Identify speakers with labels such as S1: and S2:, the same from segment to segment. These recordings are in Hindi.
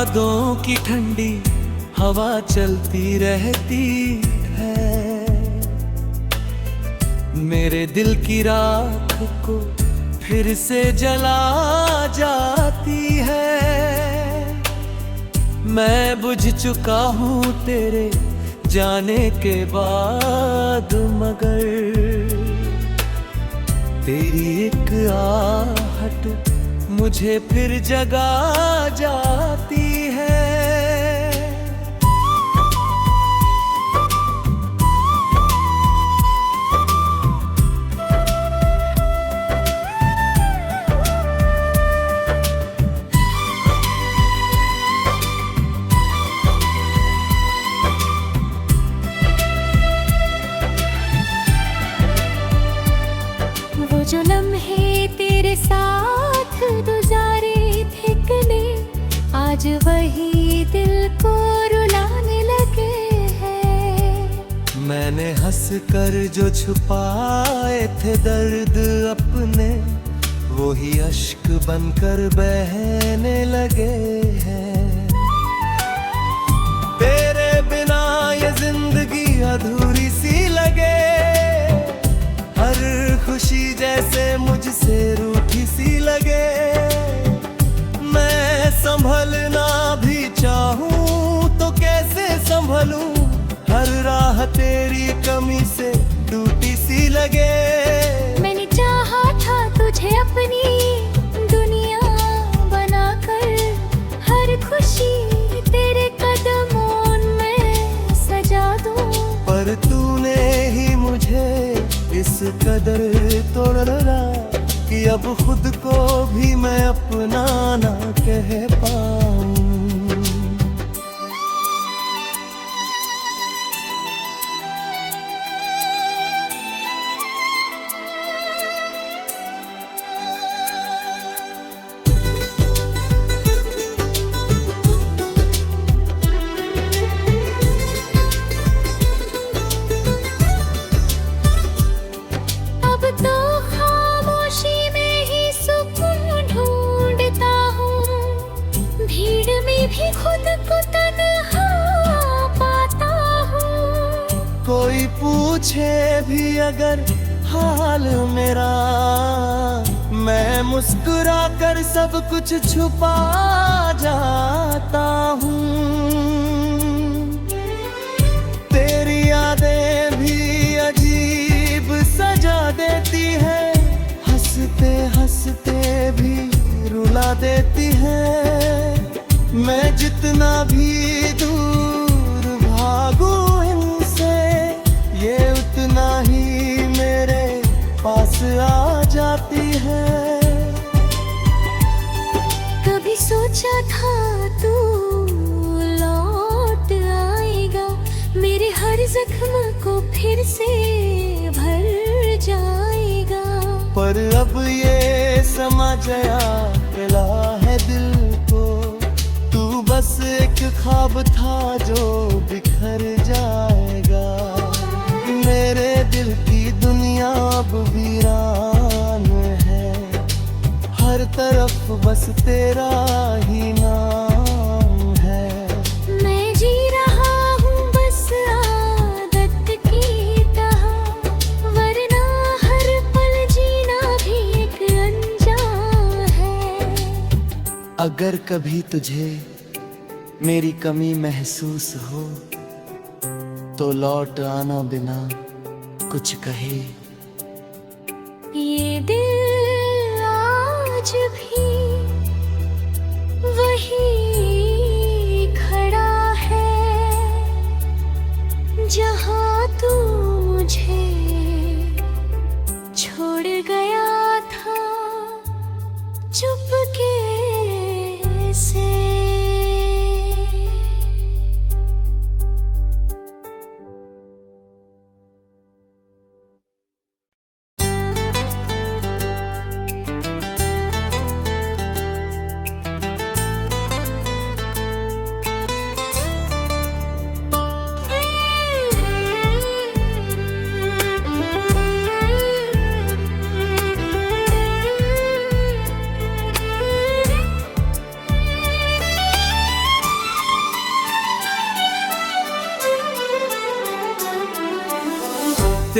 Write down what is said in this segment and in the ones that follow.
S1: यादों की ठंडी हवा चलती रहती है, मेरे दिल की राख को फिर से जला जाती है। मैं बुझ चुका हूँ तेरे जाने के बाद, मगर तेरी एक आहट मुझे फिर जगा जाती है।
S2: वो जो लम्हे तेरे साथ गुजारे थे कने, आज वही दिल को रुलाने लगे हैं।
S1: मैंने हंस कर जो छुपाए थे दर्द अपने, वो ही अश्क बनकर बहने लगे हैं। तेरे बिना ये जिंदगी अधूरी सी लगे, हर खुशी जैसे मुझसे रूठी सी लगे। मैं संभलना भी चाहूं तो कैसे संभलूं, हर राह तेरी कमी से टूटी सी लगे।
S2: मैंने चाहा था तुझे अपनी दुनिया बनाकर, हर खुशी तेरे कदमों में सजा दूं, पर
S1: तूने ही मुझे इस कदर तोड़ा कि अब खुद को भी मैं अपना ना कह पाऊं।
S2: भी खुद को तन्हा पाता हूँ।
S1: कोई पूछे भी अगर हाल मेरा, मैं मुस्कुरा कर सब कुछ छुपा जाता हूँ। तेरी यादें भी अजीब सजा देती है, हंसते हंसते भी रुला देती है। मैं जितना भी दूर भागूं इनसे, ये उतना ही मेरे पास आ जाती है।
S2: कभी सोचा था तू लौट आएगा, मेरे हर जख्म को फिर से भर जाएगा,
S1: पर अब ये समा गया मिला है दिल को। तू बस एक ख्वाब था जो बिखर जाएगा, मेरे दिल की दुनिया अब वीरान है, हर तरफ बस तेरा ही नाम है।
S2: मैं जी रहा हूँ बस आदत की तरह, वरना हर पल जीना भी एक अंजाम है।
S1: अगर कभी तुझे मेरी कमी महसूस हो, तो लौट आना बिना कुछ कहे।
S2: ये दिल आज भी वही खड़ा है, जहाँ तू मुझे छोड़ गया था चुपके से।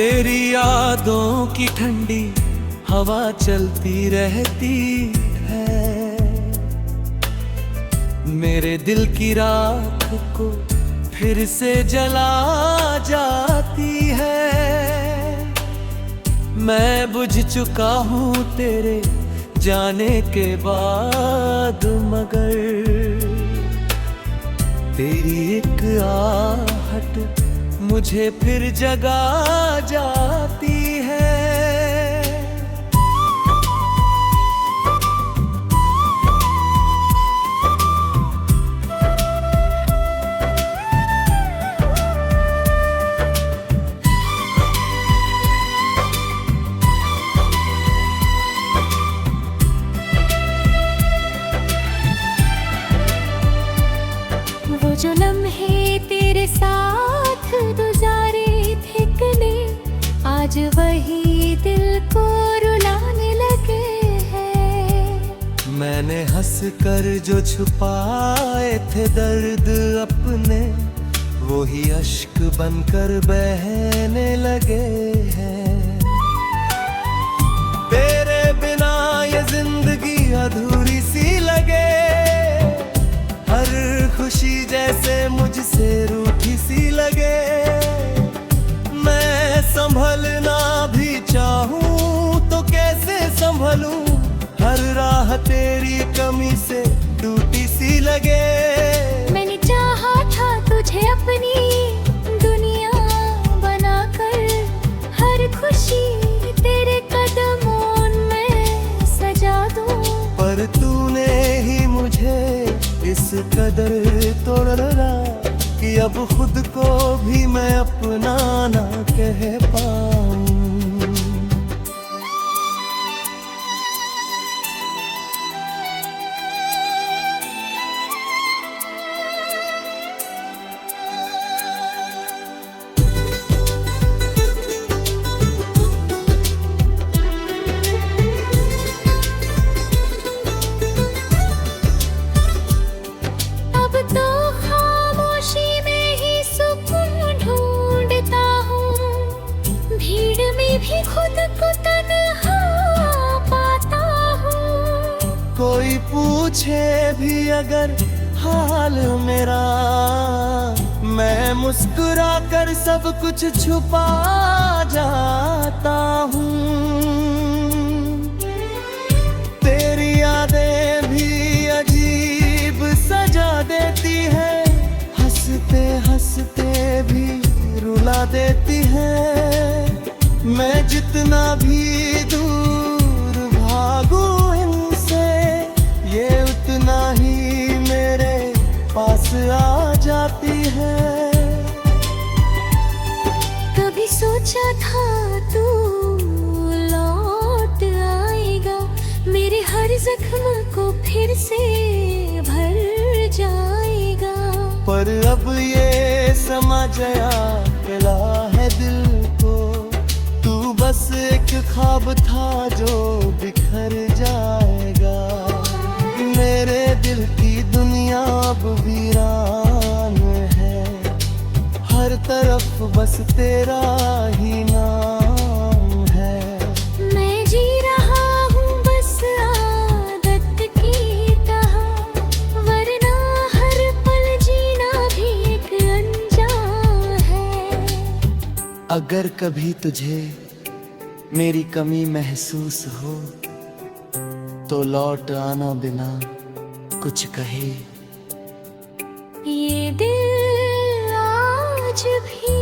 S1: तेरी यादों की ठंडी हवा चलती रहती है, मेरे दिल की राख को फिर से जला जाती है। मैं बुझ चुका हूँ तेरे जाने के बाद, मगर तेरी एक आहट मुझे फिर जगा जाती है।
S2: वो जो लम्हे तेरे साथ गुजारे थे कने, आज वही दिल को रुलाने लगे हैं।
S1: मैंने हंस कर जो छुपाए थे दर्द अपने, वो ही अश्क बनकर बहने लगे हैं। तेरे बिना ये जिंदगी अधूरी सी लगे, हर खुशी जैसे मुझसे रूठी सी लगे। मैं संभलना भी चाहूं तो कैसे संभलूं, हर राह तेरी कमी से टूटी सी लगे।
S2: मैंने चाहा था तुझे अपनी दुनिया बनाकर, हर खुशी तेरे कदमों में सजा दूं, पर
S1: तूने ही मुझे इस कदर तोड़ा कि अब खुद को भी मैं अपना ना कह पाऊं।
S2: भी खुद को तन्हा पाता हूँ।
S1: कोई पूछे भी अगर हाल मेरा, मैं मुस्कुरा कर सब कुछ छुपा जाता हूँ। तेरी यादें भी अजीब सजा देती है, हंसते हंसते भी रुला देती है। मैं जितना भी दूर भागूं इनसे, ये उतना ही मेरे पास आ जाती है।
S2: कभी सोचा था तू लौट आएगा, मेरे हर जख्म को फिर से भर जाएगा,
S1: पर अब ये समझ अकेला है दिल को। तू बस एक ख्वाब था जो बिखर जाएगा। मेरे दिल की दुनिया अब वीरान है, हर तरफ बस तेरा ही नाम है।
S2: मैं जी रहा हूँ बस आदत की तरह, वरना हर पल जीना भी एक अनजान है।
S1: अगर कभी तुझे मेरी कमी महसूस हो, तो लौट आना बिना कुछ कहे।
S2: ये दिल आज भी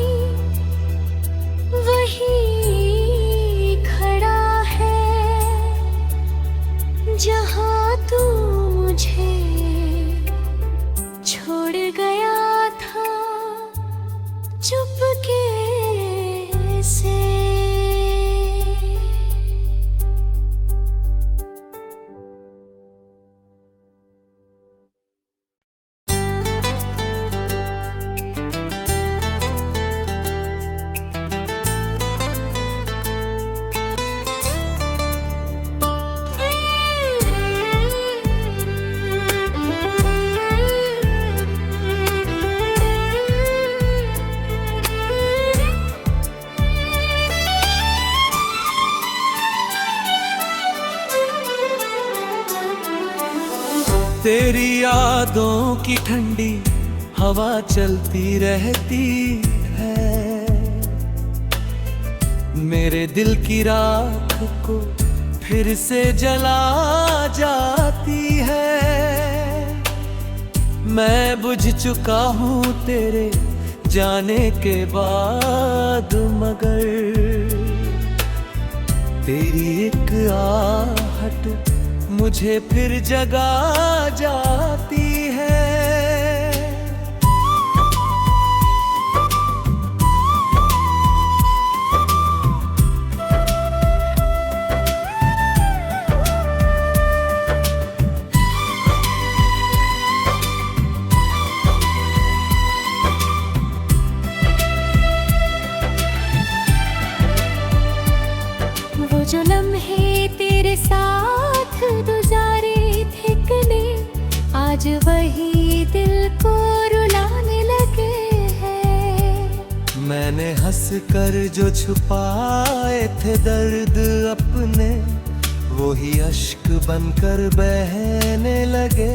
S2: वही खड़ा है, जहाँ तू मुझे छोड़ गया था चुपके से।
S1: तेरी यादों की ठंडी हवा चलती रहती है, मेरे दिल की राख को फिर से जला जाती है। मैं बुझ चुका हूँ तेरे जाने के बाद, मगर तेरी एक आहट मुझे फिर जगा जाती है।
S2: वो जो लम्हे तेरे साथ गुजारे थे कने, आज वही दिल को रुलाने लगे हैं।
S1: मैंने हंस कर जो छुपाए थे दर्द अपने, वो ही अश्क बनकर बहने लगे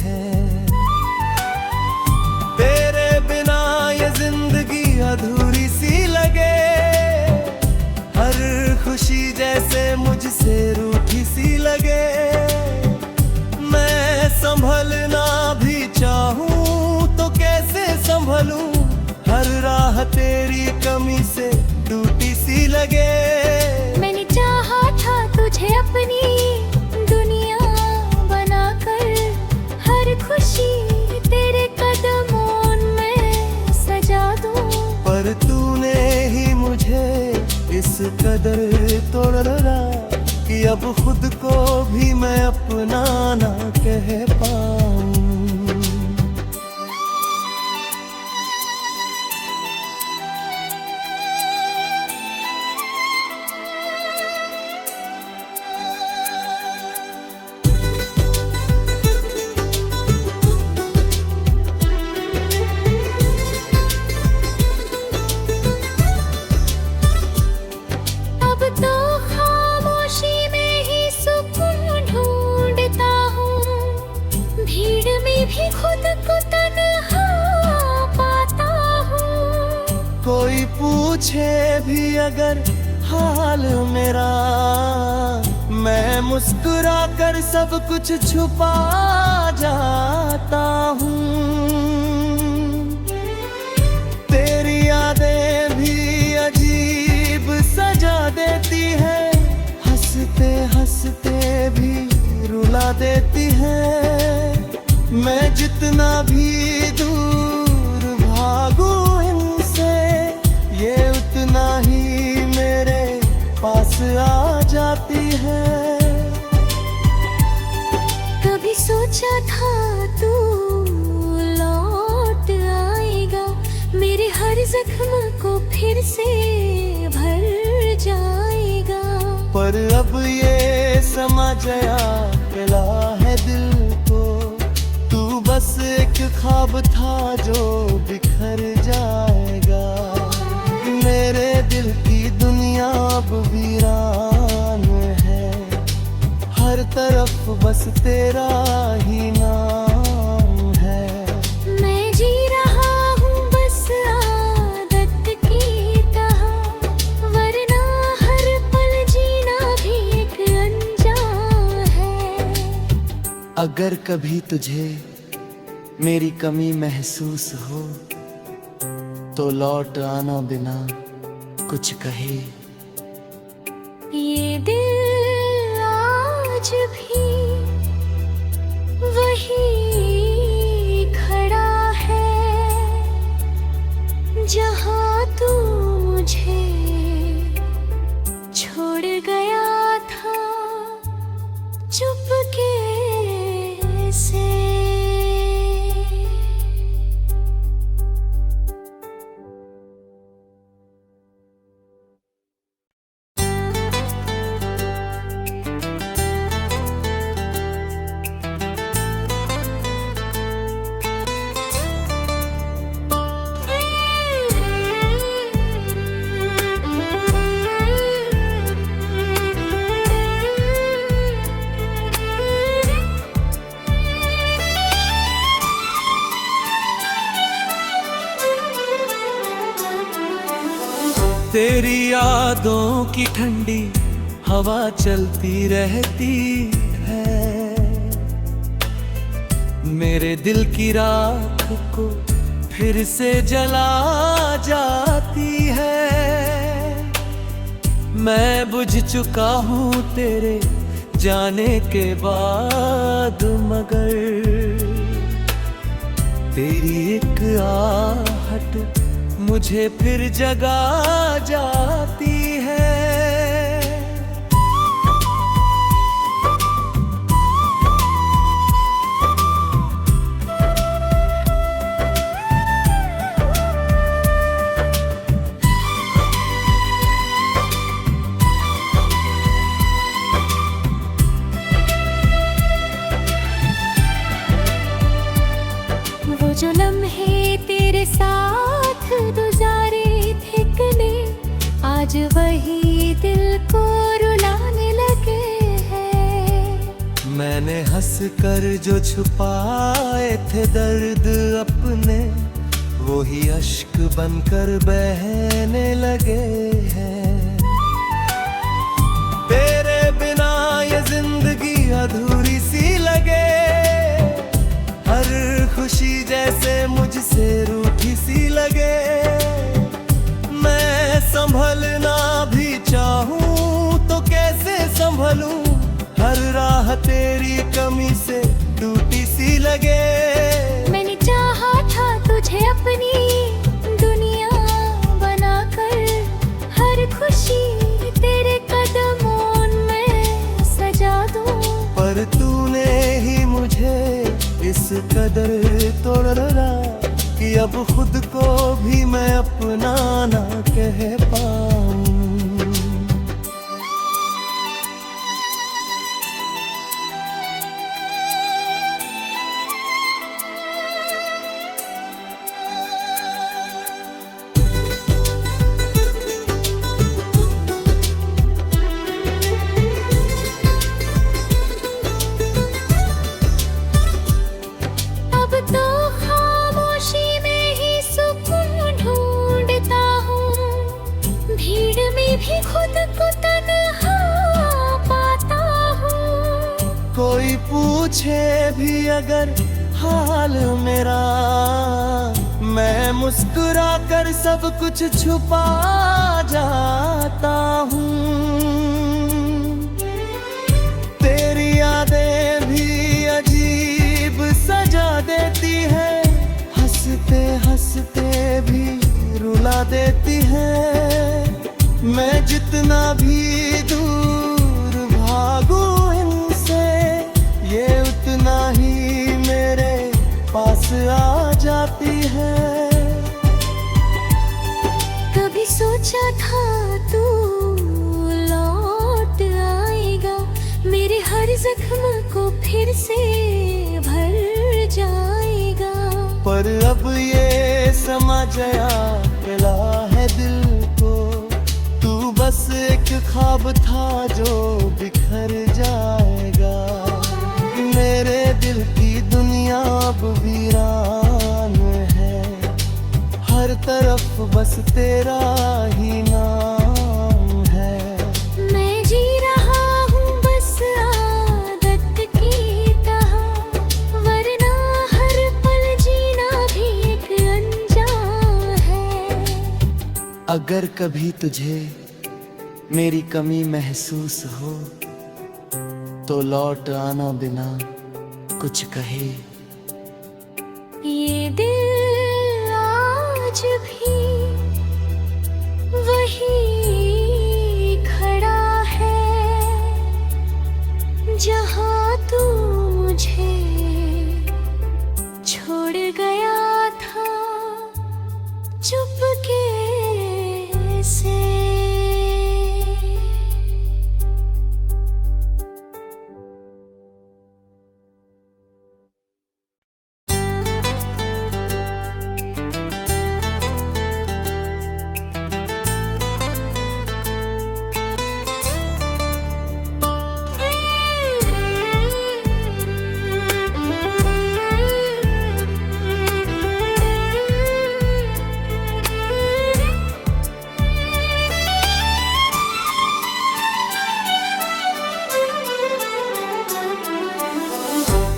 S1: हैं। तेरे बिना ये जिंदगी अधूरी सी लगे, हर खुशी जैसे मुझसे रूठी सी लगे। मैं संभलना भी चाहूं तो कैसे संभलूं, हर राह तेरी कमी से टूटी सी लगे।
S2: मैंने चाहा था तुझे अपनी दुनिया बनाकर, हर खुशी तेरे कदमों में सजा दूं,
S1: पर तूने ही मुझे इस कदर तोड़ा कि अब खुद को भी मैं अपना ना कह पाऊं।
S2: भी खुद को तन्हा पाता हूँ।
S1: कोई पूछे भी अगर हाल मेरा, मैं मुस्कुरा कर सब कुछ छुपा जाता हूँ। तेरी यादें भी अजीब सजा देती है, हंसते हंसते भी रुला देती है। मैं जितना भी दूर भागूं इनसे, ये उतना ही मेरे पास आ जाती है।
S2: कभी सोचा था तू लौट आएगा, मेरे हर जख्म को फिर से भर जाएगा।
S1: पर अब ये समझ आया है दिल को, तू बस एक ख्वाब था जो बिखर जाएगा। मेरे दिल की दुनिया अब वीरान है, हर तरफ बस तेरा ही नाम है।
S2: मैं जी रहा हूँ बस आदत की तरह, वरना हर पल जीना भी एक अनजान है।
S1: अगर कभी तुझे मेरी कमी महसूस हो, तो लौट आना बिना कुछ कहे।
S2: ये दिल आज भी वही खड़ा है, जहाँ तू मुझे छोड़ गया था चुपके से।
S1: तेरी यादों की ठंडी हवा चलती रहती है, मेरे दिल की राख को फिर से जला जाती है। मैं बुझ चुका हूँ तेरे जाने के बाद, मगर तेरी एक आहट मुझे फिर जगा जाती है।
S2: वो जो लम्हे तेरे साथ गुजारे थे कने, आज वही दिल को रुलाने लगे हैं।
S1: मैंने हंस कर जो छुपाए थे दर्द अपने, वो ही अश्क बनकर बहने लगे हैं। तेरे बिना ये जिंदगी अधूरी सी लगे, हर खुशी जैसे मुझसे रूठी सी लगे। मैं संभलना भी चाहूं तो कैसे संभलूं, हर राह तेरी कमी से टूटी सी लगे।
S2: मैंने चाहा था तुझे अपनी दुनिया बनाकर, हर खुशी तेरे कदमों में सजा दूं।
S1: पर तूने ही मुझे इस कदर तोड़ डाला कि अब खुद को भी मैं अपना ना कह पाऊं।
S2: भी खुद को तन्हा पाता हूँ।
S1: कोई पूछे भी अगर हाल मेरा, मैं मुस्कुरा कर सब कुछ छुपा जाता हूँ। तेरी यादें भी अजीब सजा देती है, हंसते हंसते भी रुला देती है। मैं जितना भी दूर भागूं इनसे, ये उतना ही मेरे पास आ जाती है।
S2: कभी सोचा था तू लौट आएगा, मेरे हर जख्म को फिर से भर जाएगा।
S1: पर अब ये समझ आया है दिल को, तू बस एक ख्वाब था जो बिखर जाएगा। मेरे दिल की दुनिया अब वीरान है, हर तरफ बस तेरा ही नाम है।
S2: मैं जी रहा हूँ बस आदत की तरह, वरना हर पल जीना भी एक अनजान है।
S1: अगर कभी तुझे मेरी कमी महसूस हो, तो लौट आना बिना कुछ कहे।
S2: ये दिल आज भी वही खड़ा है, जहाँ तू मुझे छोड़ गया था चुपके से।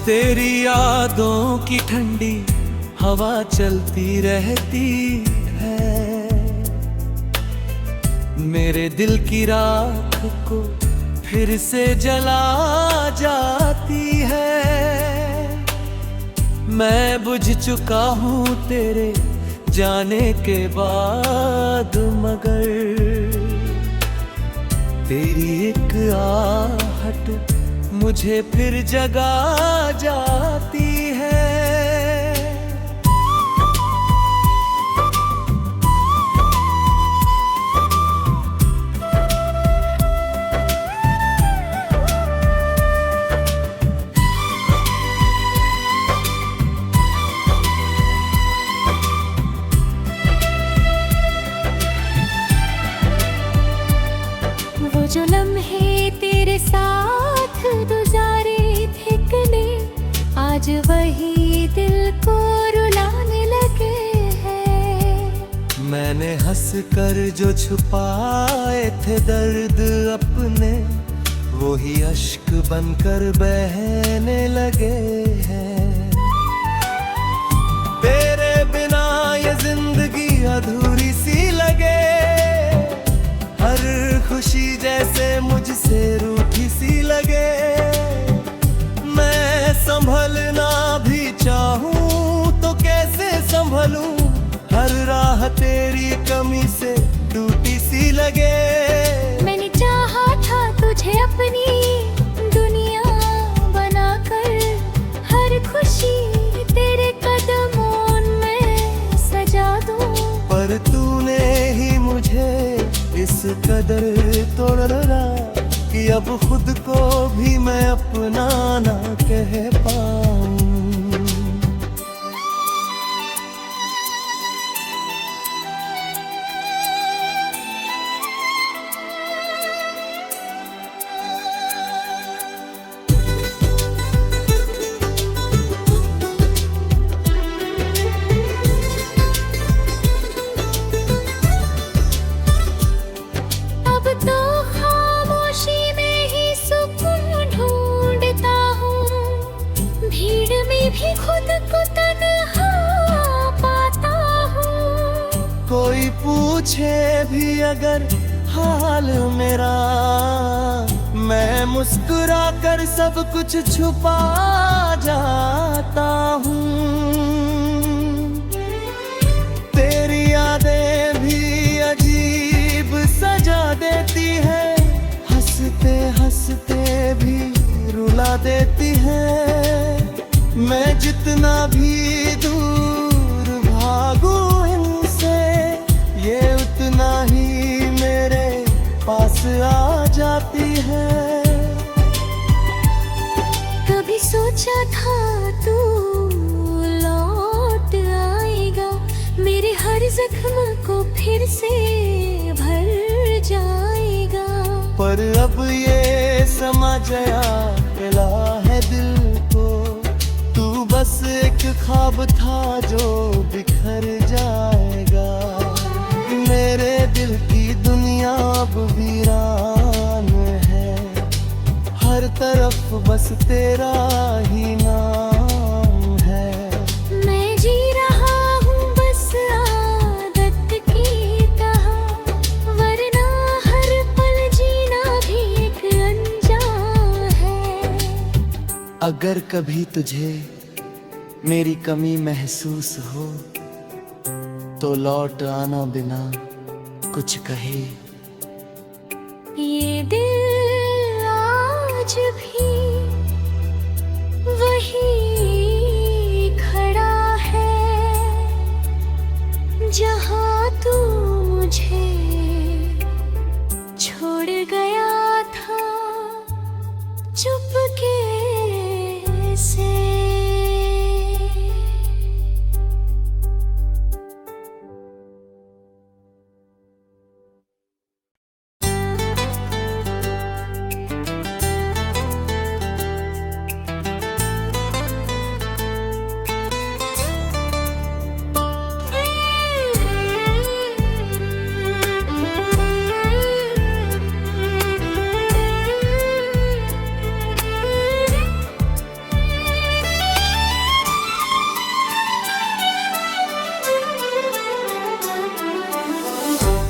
S1: तेरी यादों की ठंडी हवा चलती रहती है, मेरे दिल की राख को फिर से जला जाती है। मैं बुझ चुका हूँ तेरे जाने के बाद, मगर तेरी एक आहट मुझे फिर जगा जाती है।
S2: वो जो लम्हे तेरे साथ गुजारे थे कने, आज वही दिल को रुलाने लगे हैं।
S1: मैंने हंस कर जो छुपाए थे दर्द अपने, वो ही अश्क बनकर बहने लगे हैं। तेरे बिना ये जिंदगी अधूरी सी लगे, हर खुशी जैसे मुझसे रूठी सी लगे। मैं संभलना भी चाहूं तो कैसे संभलूं, हर राह तेरी कमी से टूटी सी लगे।
S2: मैंने चाहा था तुझे अपनी दुनिया बनाकर, हर खुशी तेरे कदमों में सजा दूं, पर
S1: तूने ही मुझे इस कदर तोड़ डाला कि अब खुद को भी मैं अपना ना कह पाऊं।
S2: भी खुद को तन्हा पाता हूँ,
S1: कोई पूछे भी अगर हाल मेरा, मैं मुस्कुरा कर सब कुछ छुपा जाता हूँ। तेरी यादें भी अजीब सजा देती है, हंसते हंसते भी रुला देती है। मैं जितना भी दूर भागूं इनसे, ये उतना ही मेरे पास आ जाती है।
S2: कभी सोचा था तू लौट आएगा, मेरे हर जख्म को फिर से भर जाएगा,
S1: पर अब ये समझ आया है दिल को, तू बस एक ख्वाब था जो बिखर जाएगा। मेरे दिल की दुनिया अब वीरान है, हर तरफ बस तेरा ही नाम है।
S2: मैं जी रहा हूँ बस आदत की तरह, वरना हर पल जीना भी एक अनजान है।
S1: अगर कभी तुझे मेरी कमी महसूस हो, तो लौट आना बिना कुछ कहे।
S2: ये दिल आज भी वही खड़ा है, जहाँ तू मुझे छोड़ गया था चुपके से।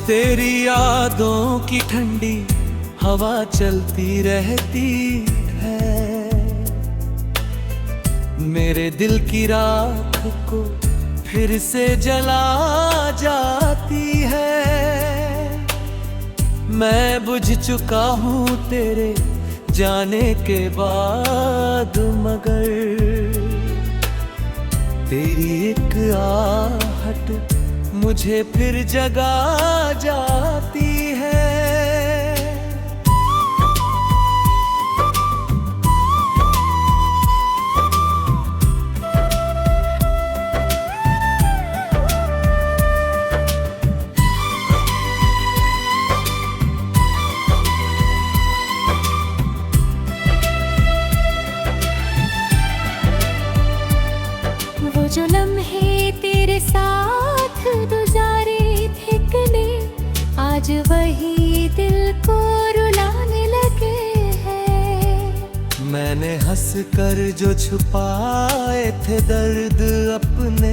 S1: तेरी यादों की ठंडी हवा चलती रहती है, मेरे दिल की राख को फिर से जला जाती है। मैं बुझ चुका हूँ तेरे जाने के बाद, मगर तेरी एक आहट मुझे फिर जगा जाती है।
S2: वो जो लम्हे तेरे साथ गुजारे थे कने, आज वही दिल को रुलाने लगे हैं।
S1: मैंने हंस कर जो छुपाए थे दर्द अपने,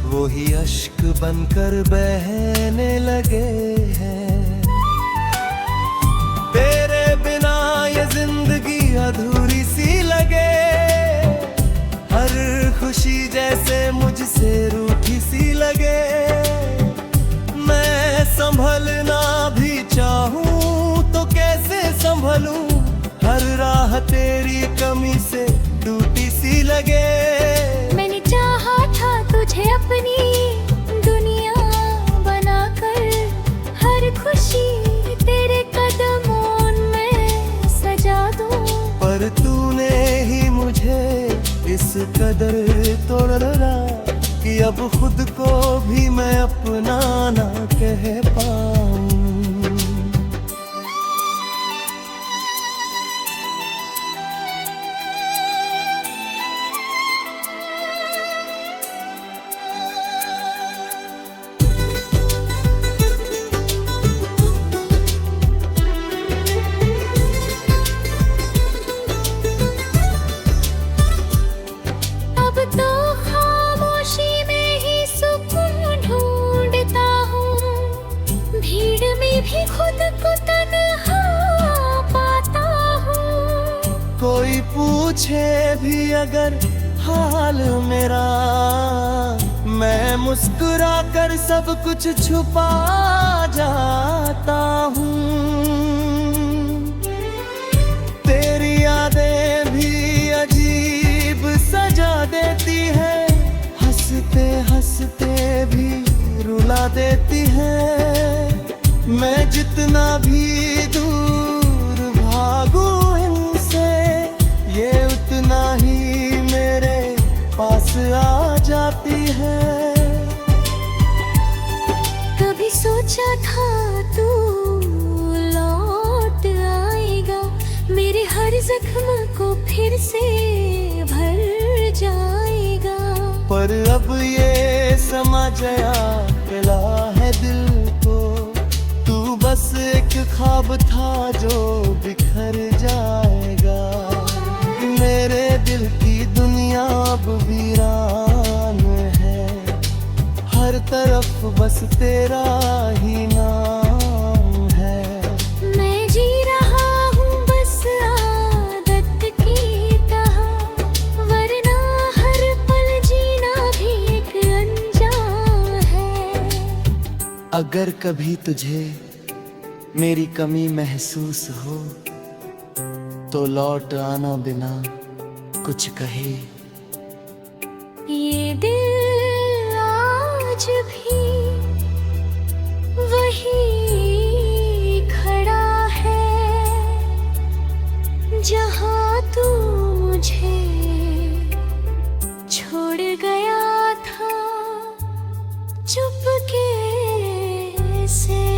S1: वही अश्क बनकर बहने लगे हैं। तेरे बिना ये जिंदगी अधूरी सी लगे, हर खुशी जैसे मुझसे रूठी सी लगे। मैं संभलना भी चाहूं तो कैसे संभलूं, हर राह तेरी कमी से टूटी सी लगे।
S2: मैंने चाहा था तुझे अपनी दुनिया बनाकर, हर खुशी तेरे कदमों में सजा दूं,
S1: पर तूने ही मुझे इस कदर तोड़ डाला कि अब खुद को भी मैं अपना ना कह पाऊं।
S2: भी खुद को तन्हा पाता हूँ,
S1: कोई पूछे भी अगर हाल मेरा, मैं मुस्कुरा कर सब कुछ छुपा जाता हूँ। तेरी यादें भी अजीब सजा देती है, हंसते हंसते भी रुला देती है। मैं जितना भी दूर भागूं इनसे, ये उतना ही मेरे पास आ जाती है।
S2: कभी सोचा था तू लौट आएगा, मेरे हर जख्म को फिर से भर जाएगा,
S1: पर अब ये समझ आया है दिल को, तू बस एक ख्वाब था जो बिखर जाएगा। मेरे दिल की दुनिया अब वीरान है, हर तरफ बस तेरा ही नाम है।
S2: मैं जी रहा हूँ बस आदत की तरह, वरना हर पल जीना भी एक अनजान है।
S1: अगर कभी तुझे मेरी कमी महसूस हो, तो लौट आना बिना कुछ कहे।
S2: ये दिल आज भी वही खड़ा है, जहाँ तू मुझे छोड़ गया था चुपके से।